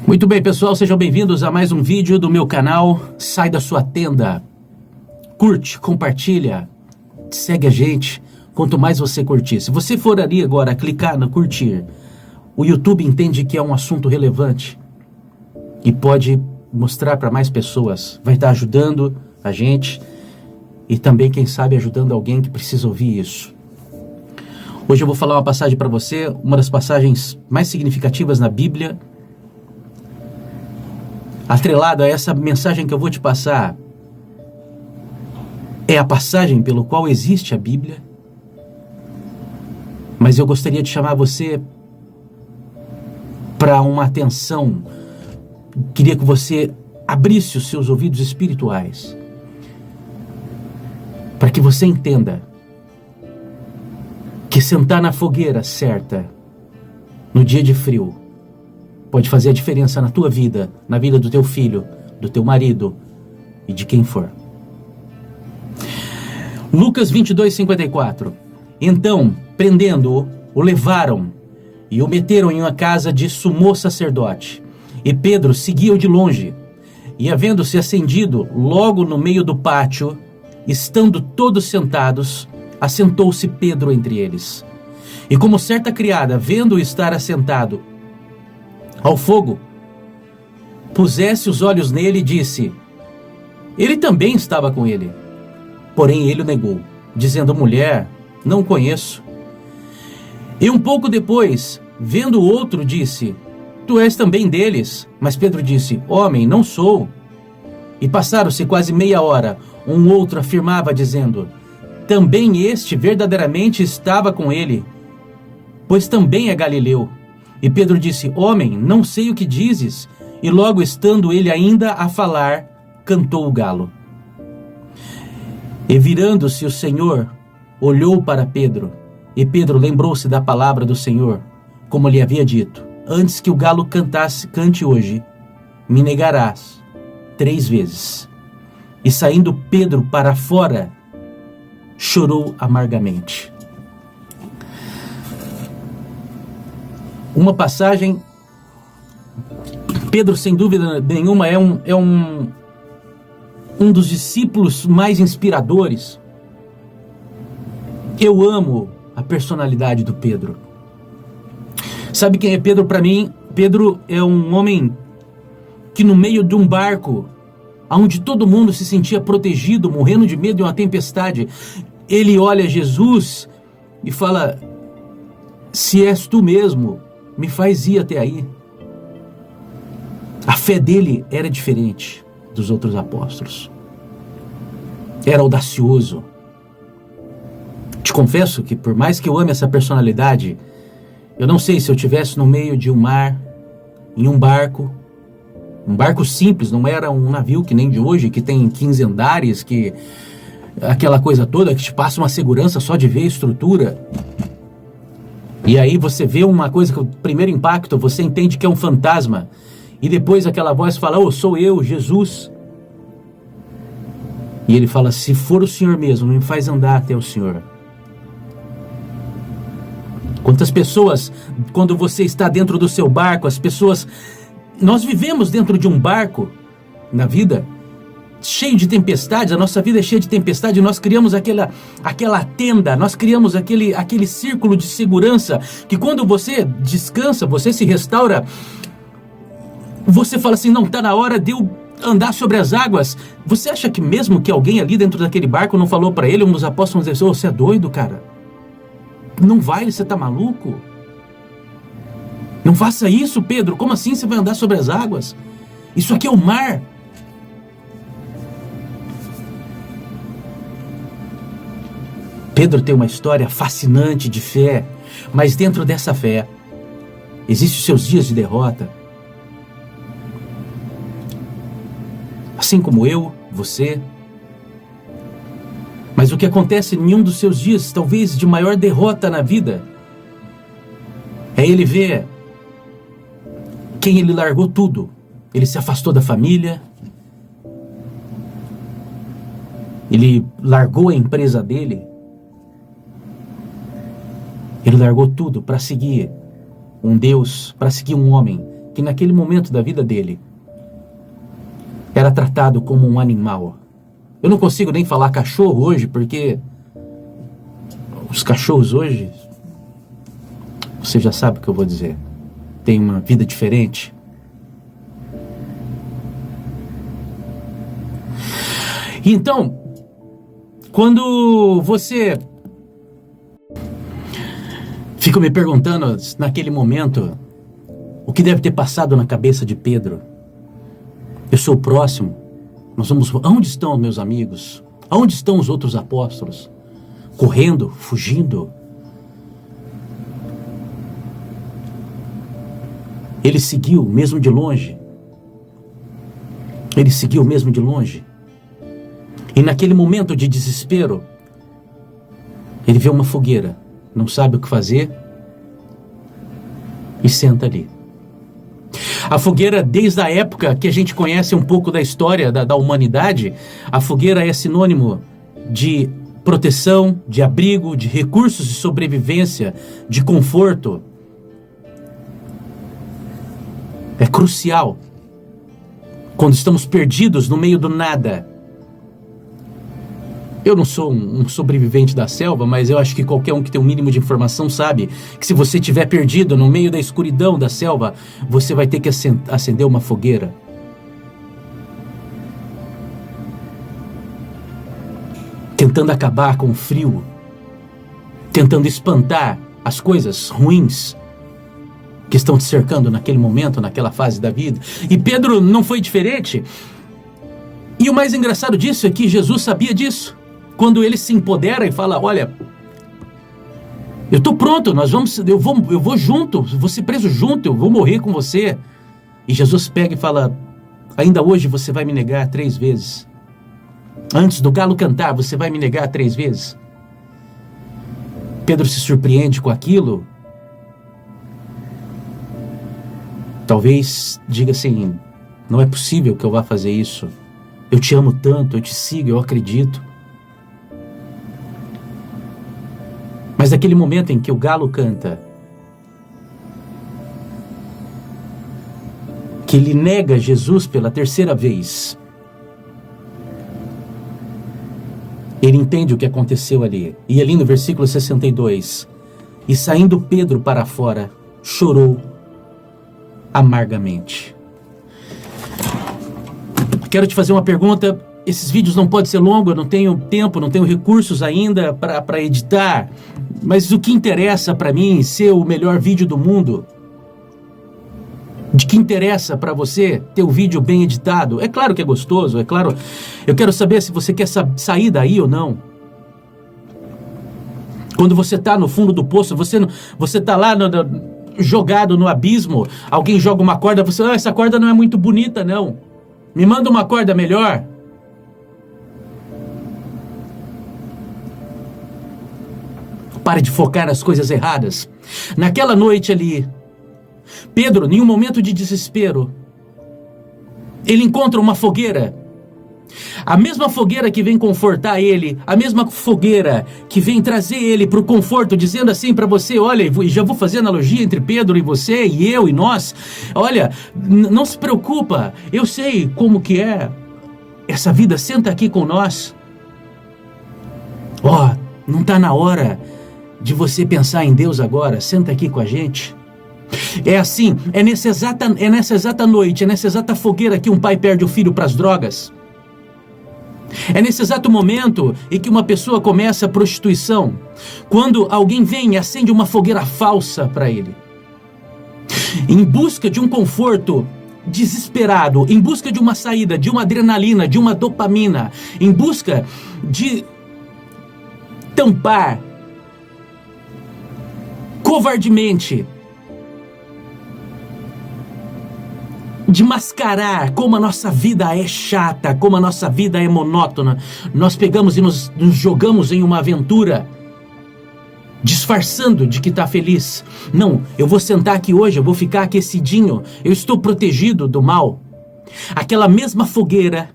Muito bem, pessoal, sejam bem-vindos a mais um vídeo do meu canal. Sai da sua tenda, curte, compartilha, segue a gente. Quanto mais você curtir, se você for ali agora clicar no curtir, o YouTube entende que é um assunto relevante e pode mostrar para mais pessoas. Vai estar ajudando a gente e também, quem sabe, ajudando alguém que precisa ouvir isso. Hoje eu vou falar uma passagem para você, uma das passagens mais significativas na Bíblia. Atrelado a essa mensagem que eu vou te passar, é a passagem pelo qual existe a Bíblia. Mas eu gostaria de chamar você para uma atenção. Queria que você abrisse os seus ouvidos espirituais, para que você entenda que sentar na fogueira certa, no dia de frio, pode fazer a diferença na tua vida, na vida do teu filho, do teu marido e de quem for. Lucas 22:54. Então, prendendo-o, o levaram e o meteram em uma casa de sumo sacerdote. E Pedro seguia-o de longe. E havendo-se acendido logo no meio do pátio, estando todos sentados, assentou-se Pedro entre eles. E como certa criada, vendo-o estar assentado ao fogo, pusesse os olhos nele e disse: ele também estava com ele. Porém ele o negou, dizendo: mulher, não o conheço. E um pouco depois, vendo o outro, disse: tu és também deles. Mas Pedro disse: homem, não sou. E passaram-se quase meia hora. Um outro afirmava, dizendo: também este verdadeiramente estava com ele, pois também é galileu. E Pedro disse: homem, não sei o que dizes. E logo estando ele ainda a falar, cantou o galo. E virando-se o Senhor, olhou para Pedro. E Pedro lembrou-se da palavra do Senhor, como lhe havia dito: antes que o galo cante hoje, me negarás 3 vezes. E saindo Pedro para fora, chorou amargamente. Uma passagem, Pedro, sem dúvida nenhuma, é um dos discípulos mais inspiradores. Eu amo a personalidade do Pedro. Sabe quem é Pedro para mim? Pedro é um homem que, no meio de um barco, onde todo mundo se sentia protegido, morrendo de medo de uma tempestade, ele olha Jesus e fala: se és tu mesmo, me faz ir até aí. A fé dele era diferente dos outros apóstolos. Era audacioso. Te confesso que, por mais que eu ame essa personalidade, eu não sei se eu estivesse no meio de um mar, em um barco simples, não era um navio que nem de hoje, que tem 15 andares, que aquela coisa toda, que te passa uma segurança só de ver a estrutura. E aí você vê uma coisa que, o primeiro impacto, você entende que é um fantasma. E depois aquela voz fala: oh, sou eu, Jesus. E ele fala: se for o Senhor mesmo, me faz andar até o Senhor. Quantas pessoas, quando você está dentro do seu barco, as pessoas... Nós vivemos dentro de um barco, na vida, cheio de tempestades. A nossa vida é cheia de tempestade. Nós criamos aquela tenda, nós criamos aquele círculo de segurança, que quando você descansa, você se restaura, você fala assim: não, está na hora de eu andar sobre as águas. Você acha que mesmo que alguém ali dentro daquele barco não falou para ele, um dos apóstolos disse: oh, você é doido, cara? Não vai, você está maluco? Não faça isso, Pedro. Como assim você vai andar sobre as águas? Isso aqui é o mar. Pedro tem uma história fascinante de fé, mas dentro dessa fé existem os seus dias de derrota. Assim como eu, você. Mas o que acontece em um dos seus dias, talvez de maior derrota na vida, é ele ver quem ele largou tudo. Ele se afastou da família, ele largou a empresa dele, ele largou tudo para seguir um Deus, para seguir um homem que naquele momento da vida dele era tratado como um animal. Eu não consigo nem falar cachorro hoje, porque os cachorros hoje, você já sabe o que eu vou dizer, tem uma vida diferente. Então, quando você fica me perguntando naquele momento o que deve ter passado na cabeça de Pedro, eu sou o próximo, nós vamos, aonde estão os meus amigos? Aonde estão os outros apóstolos? Correndo, fugindo? Ele seguiu mesmo de longe. Ele seguiu mesmo de longe. E naquele momento de desespero, ele vê uma fogueira, não sabe o que fazer e senta ali. A fogueira, desde a época que a gente conhece um pouco da história da humanidade, a fogueira é sinônimo de proteção, de abrigo, de recursos de sobrevivência, de conforto. É crucial quando estamos perdidos no meio do nada. Eu não sou um sobrevivente da selva, mas eu acho que qualquer um que tem um mínimo de informação sabe que se você estiver perdido no meio da escuridão da selva, você vai ter que acender uma fogueira. Tentando acabar com o frio, tentando espantar as coisas ruins que estão te cercando naquele momento, naquela fase da vida. E Pedro não foi diferente. E o mais engraçado disso é que Jesus sabia disso. Quando ele se empodera e fala, olha, eu estou pronto, eu vou junto, vou ser preso junto, eu vou morrer com você. E Jesus pega e fala, ainda hoje você vai me negar 3 vezes. Antes do galo cantar, você vai me negar 3 vezes. Pedro se surpreende com aquilo. Talvez diga assim, não é possível que eu vá fazer isso. Eu te amo tanto, eu te sigo, eu acredito. Mas naquele momento em que o galo canta, que ele nega Jesus pela 3ª vez, ele entende o que aconteceu ali. E ali no versículo 62, e saindo Pedro para fora, chorou amargamente. Quero te fazer uma pergunta. Esses vídeos não podem ser longos, eu não tenho tempo, não tenho recursos ainda para editar. Mas o que interessa para mim ser o melhor vídeo do mundo? De que interessa para você ter o vídeo bem editado? É claro que é gostoso, é claro. Eu quero saber se você quer sair daí ou não. Quando você está no fundo do poço, você está lá jogado no abismo, alguém joga uma corda, você, essa corda não é muito bonita não. Me manda uma corda melhor. Pare de focar nas coisas erradas. Naquela noite ali, Pedro, em um momento de desespero, ele encontra uma fogueira. A mesma fogueira que vem confortar ele, a mesma fogueira que vem trazer ele para o conforto, dizendo assim para você, olha, já vou fazer analogia entre Pedro e você, e eu e nós. Olha, não se preocupa, eu sei como que é essa vida, senta aqui com nós. Não está na hora de você pensar em Deus agora, senta aqui com a gente. É assim, é nessa exata noite, é nessa exata fogueira que um pai perde o filho para as drogas. É nesse exato momento em que uma pessoa começa a prostituição, quando alguém vem e acende uma fogueira falsa para ele, em busca de um conforto desesperado, em busca de uma saída, de uma adrenalina, de uma dopamina, em busca de tampar covardemente, de mascarar como a nossa vida é chata, como a nossa vida é monótona. Nós pegamos e nos jogamos em uma aventura, disfarçando de que está feliz. Não, eu vou sentar aqui hoje, eu vou ficar aquecidinho, eu estou protegido do mal. Aquela mesma fogueira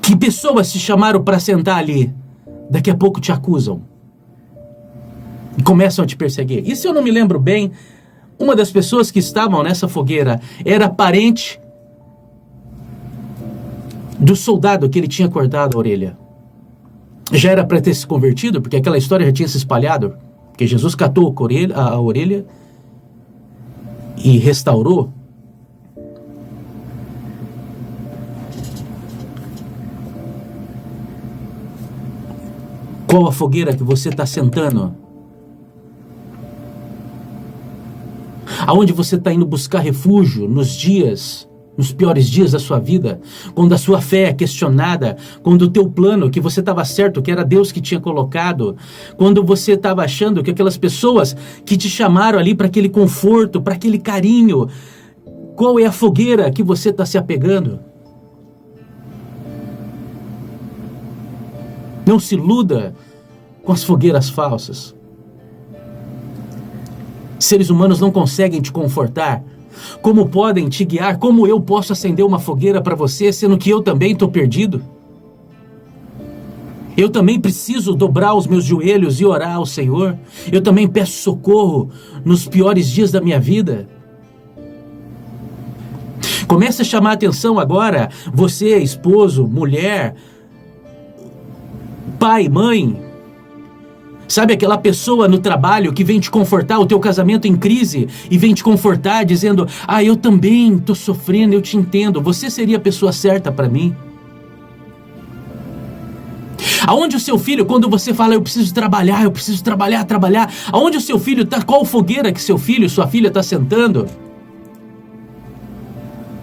que pessoas se chamaram para sentar ali, daqui a pouco te acusam e começam a te perseguir. E se eu não me lembro bem, Uma das pessoas que estavam nessa fogueira era parente do soldado que ele tinha cortado a orelha. Já era para ter se convertido, porque aquela história já tinha se espalhado, porque Jesus catou a orelha e restaurou. Qual a fogueira que você está sentando? Aonde você está indo buscar refúgio nos piores dias da sua vida, quando a sua fé é questionada, quando o teu plano, que você estava certo, que era Deus que tinha colocado, quando você estava achando que aquelas pessoas que te chamaram ali para aquele conforto, para aquele carinho, qual é a fogueira que você está se apegando? Não se iluda com as fogueiras falsas. Seres humanos não conseguem te confortar. Como podem te guiar? Como eu posso acender uma fogueira para você, sendo que eu também estou perdido? Eu também preciso dobrar os meus joelhos e orar ao Senhor. Eu também peço socorro nos piores dias da minha vida. Comece a chamar a atenção agora, você, esposo, mulher, pai, mãe. Sabe aquela pessoa no trabalho que vem te confortar, o teu casamento em crise, e vem te confortar dizendo, eu também estou sofrendo, eu te entendo, você seria a pessoa certa para mim. Aonde o seu filho, quando você fala, eu preciso trabalhar, aonde o seu filho está, qual fogueira que seu filho, sua filha está sentando?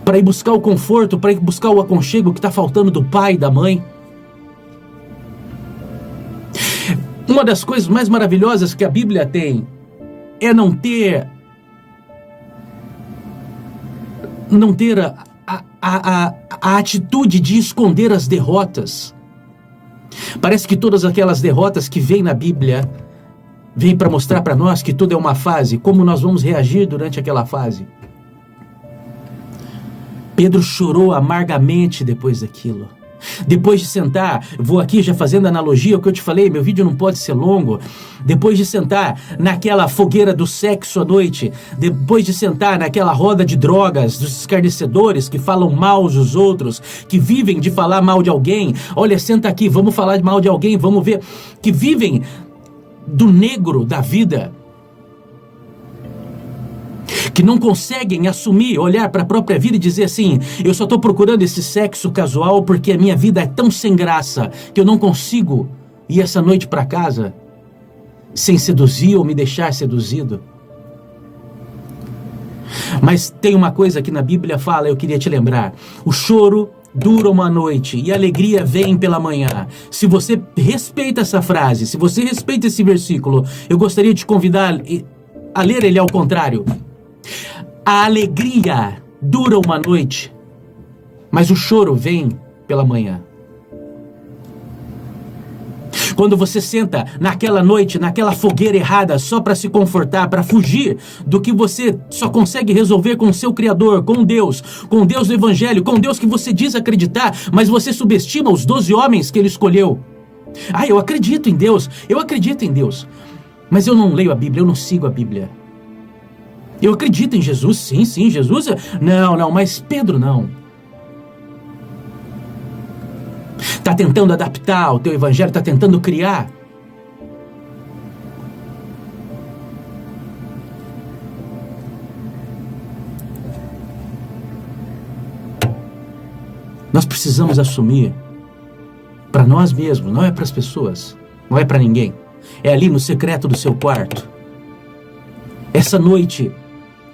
Para ir buscar o conforto, para ir buscar o aconchego que está faltando do pai e da mãe. Uma das coisas mais maravilhosas que a Bíblia tem é não ter a atitude de esconder as derrotas. Parece que todas aquelas derrotas que vêm na Bíblia vêm para mostrar para nós que tudo é uma fase, como nós vamos reagir durante aquela fase. Pedro chorou amargamente depois daquilo. Depois de sentar, vou aqui já fazendo analogia ao que eu te falei, meu vídeo não pode ser longo. Depois de sentar naquela fogueira do sexo à noite, depois de sentar naquela roda de drogas, dos escarnecedores que falam mal dos outros, que vivem de falar mal de alguém, olha, senta aqui, vamos falar mal de alguém, vamos ver, que vivem do negro da vida, que não conseguem assumir, olhar para a própria vida e dizer assim, eu só estou procurando esse sexo casual porque a minha vida é tão sem graça que eu não consigo ir essa noite para casa sem seduzir ou me deixar seduzido. Mas tem uma coisa que na Bíblia fala, eu queria te lembrar, o choro dura uma noite e a alegria vem pela manhã. Se você respeita essa frase, se você respeita esse versículo, eu gostaria de te convidar a ler ele ao contrário. A alegria dura uma noite, mas o choro vem pela manhã. Quando você senta naquela noite, naquela fogueira errada, só para se confortar, para fugir do que você só consegue resolver com o seu Criador, com Deus do Evangelho, com Deus que você diz acreditar, mas você subestima os 12 homens que Ele escolheu. Eu acredito em Deus, mas eu não leio a Bíblia, eu não sigo a Bíblia. Eu acredito em Jesus, sim, Jesus, não, mas Pedro não. Está tentando adaptar o teu evangelho, está tentando criar. Nós precisamos assumir para nós mesmos, não é para as pessoas, não é para ninguém. É ali no secreto do seu quarto. Essa noite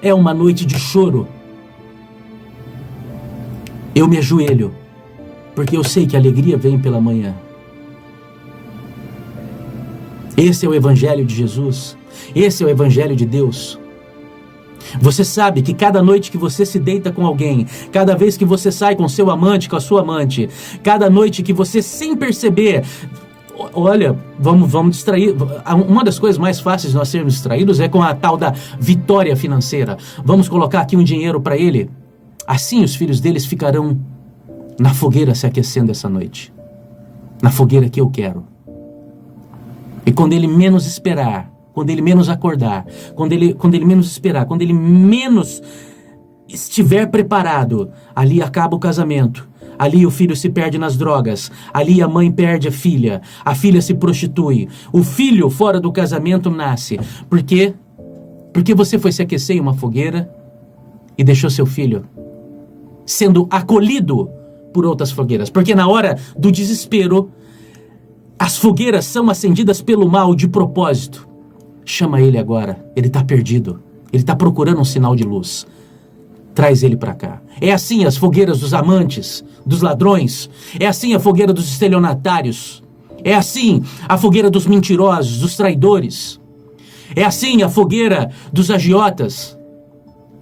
é uma noite de choro. Eu me ajoelho, porque eu sei que a alegria vem pela manhã. Esse é o Evangelho de Jesus. Esse é o Evangelho de Deus. Você sabe que cada noite que você se deita com alguém, cada vez que você sai com seu amante, com a sua amante, cada noite que você, sem perceber, olha, vamos distrair. Uma das coisas mais fáceis de nós sermos distraídos é com a tal da vitória financeira. Vamos colocar aqui um dinheiro para ele. Assim os filhos deles ficarão na fogueira se aquecendo essa noite. Na fogueira que eu quero. E quando ele menos esperar, quando ele menos acordar, quando ele menos esperar, quando ele menos estiver preparado, ali acaba o casamento. Ali o filho se perde nas drogas, ali a mãe perde a filha se prostitui, o filho fora do casamento nasce. Por quê? Porque você foi se aquecer em uma fogueira e deixou seu filho sendo acolhido por outras fogueiras. Porque na hora do desespero, as fogueiras são acendidas pelo mal de propósito. Chama ele agora, ele está perdido, ele está procurando um sinal de luz. Traz ele para cá. É assim as fogueiras dos amantes, dos ladrões. É assim a fogueira dos estelionatários. É assim a fogueira dos mentirosos, dos traidores. É assim a fogueira dos agiotas.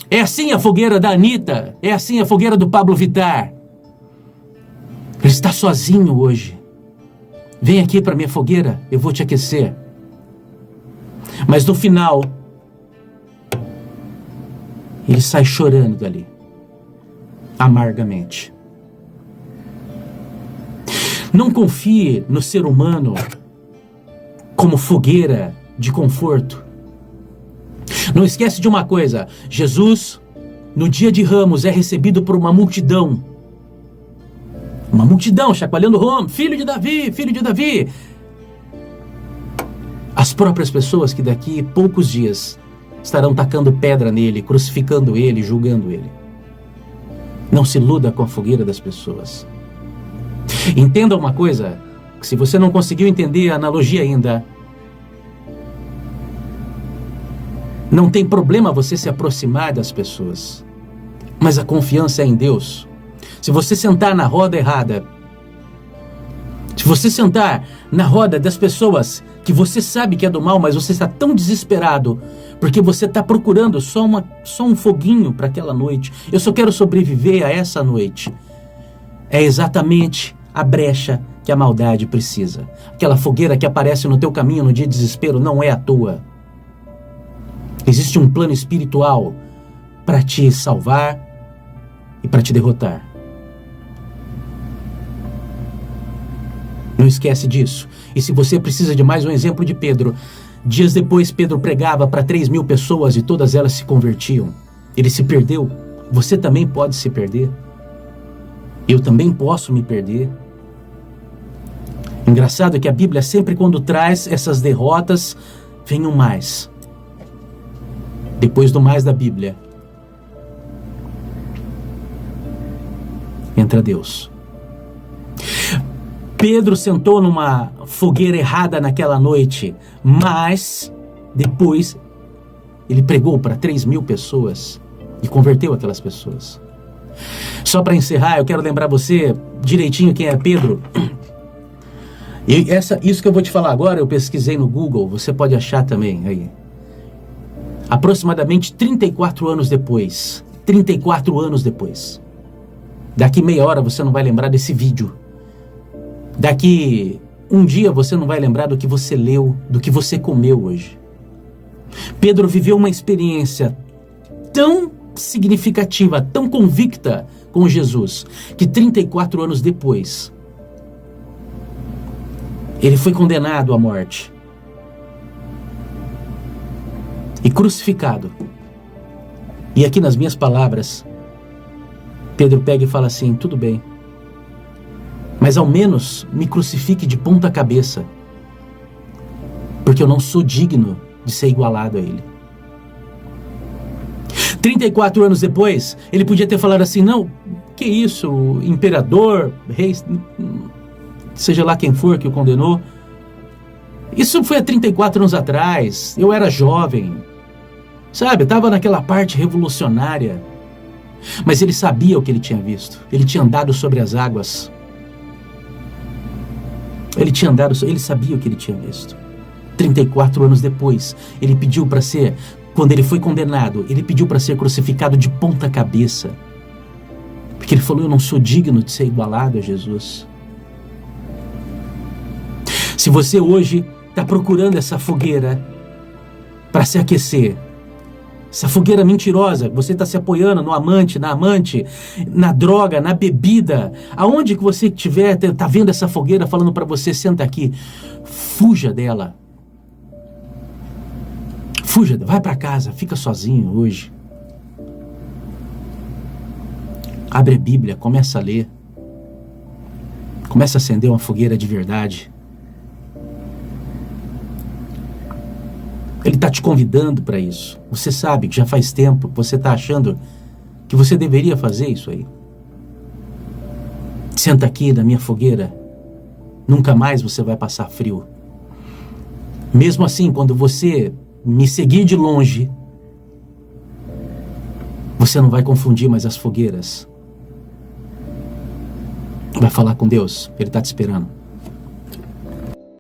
É assim a fogueira da Anitta. É assim a fogueira do Pablo Vittar. Ele está sozinho hoje. Vem aqui para minha fogueira, eu vou te aquecer. Mas no final, ele sai chorando dali, amargamente. Não confie no ser humano como fogueira de conforto. Não esquece de uma coisa: Jesus, no dia de Ramos, é recebido por uma multidão. Uma multidão chacoalhando Ramos, filho de Davi, filho de Davi. As próprias pessoas que daqui a poucos dias estarão tacando pedra nele, crucificando ele, julgando ele. Não se iluda com a fogueira das pessoas. Entenda uma coisa, se você não conseguiu entender a analogia ainda, não tem problema você se aproximar das pessoas, mas a confiança é em Deus. Se você sentar na roda errada, se você sentar na roda das pessoas que você sabe que é do mal, mas você está tão desesperado porque você está procurando só um foguinho para aquela noite. Eu só quero sobreviver a essa noite. É exatamente a brecha que a maldade precisa. Aquela fogueira que aparece no teu caminho no dia de desespero não é à toa. Existe um plano espiritual para te salvar e para te derrotar. Não esquece disso. E se você precisa de mais um exemplo de Pedro, dias depois Pedro pregava para 3.000 pessoas e todas elas se convertiam. Ele se perdeu. Você também pode se perder. Eu também posso me perder. Engraçado que a Bíblia sempre, quando traz essas derrotas, vem um mais. Depois do mais da Bíblia, entra Deus. Pedro sentou numa fogueira errada naquela noite, mas depois ele pregou para 3.000 pessoas e converteu aquelas pessoas. Só para encerrar, eu quero lembrar você direitinho quem é Pedro. E isso que eu vou te falar agora, eu pesquisei no Google, você pode achar também aí. Aproximadamente 34 anos depois. 34 anos depois. Daqui meia hora você não vai lembrar desse vídeo. Daqui um dia você não vai lembrar do que você leu, do que você comeu hoje. Pedro viveu uma experiência tão significativa, tão convicta com Jesus, que 34 anos depois, ele foi condenado à morte e crucificado. E aqui nas minhas palavras, Pedro pega e fala assim: tudo bem, mas ao menos me crucifique de ponta cabeça, porque eu não sou digno de ser igualado a ele. 34 anos depois, ele podia ter falado assim: não, que isso, imperador, rei, seja lá quem for que o condenou, isso foi há 34 anos atrás, eu era jovem, sabe, estava naquela parte revolucionária. Mas ele sabia o que ele tinha visto, ele tinha andado sobre as águas, ele sabia o que ele tinha visto. 34 anos depois, ele pediu para ser, quando ele foi condenado, ele pediu para ser crucificado de ponta cabeça, porque ele falou: eu não sou digno de ser igualado a Jesus. Se você hoje está procurando essa fogueira para se aquecer, essa fogueira mentirosa, você está se apoiando no amante, na droga, na bebida, aonde que você estiver, está vendo essa fogueira falando para você: senta aqui, fuja dela. Fuja, vai para casa, fica sozinho hoje. Abre a Bíblia, começa a ler. Começa a acender uma fogueira de verdade. Ele está te convidando para isso. Você sabe que já faz tempo que você está achando que você deveria fazer isso aí. Senta aqui na minha fogueira. Nunca mais você vai passar frio. Mesmo assim, quando você me seguir de longe, você não vai confundir mais as fogueiras. Vai falar com Deus, Ele está te esperando.